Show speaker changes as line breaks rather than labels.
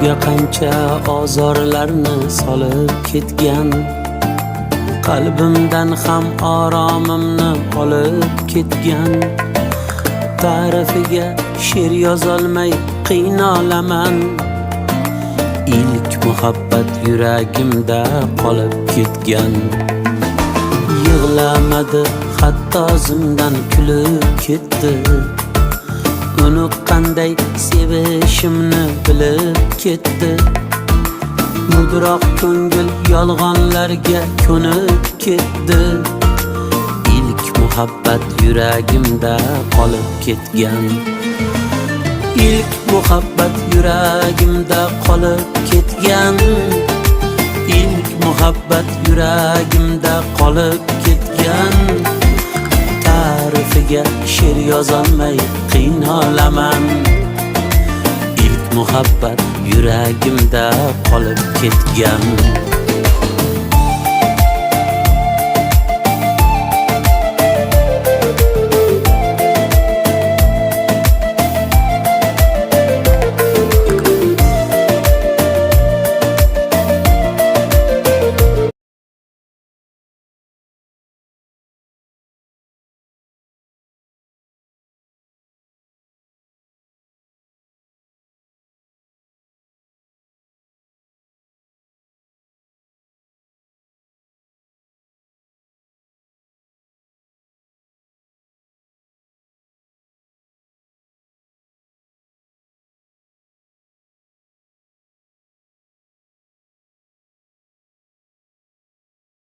Ko'ngliga qancha ozorlarni solib ketgan, qalbimdan ham oromimni olib ketgan. Ta'rifiga she'r yozolmay qiynalaman. İlk muhabbat yuragimda qolib ketgan. Yig'lamadi, hatto zimdan kulib ketdi. Uni qanday sevishimni bilib ketdi. Mudroq ko'ngil yolg'onlarga ko'nib ketdi. İlk muhabbat yuragimda qolib ketgan. İlk muhabbat yuragimda qolib ketgan. İlk muhabbat yuragimda qolib ketgan. Ta'rifiga she'r yozolmay qiynalaman. İlk muhabbat yuragimda qolib ketgan.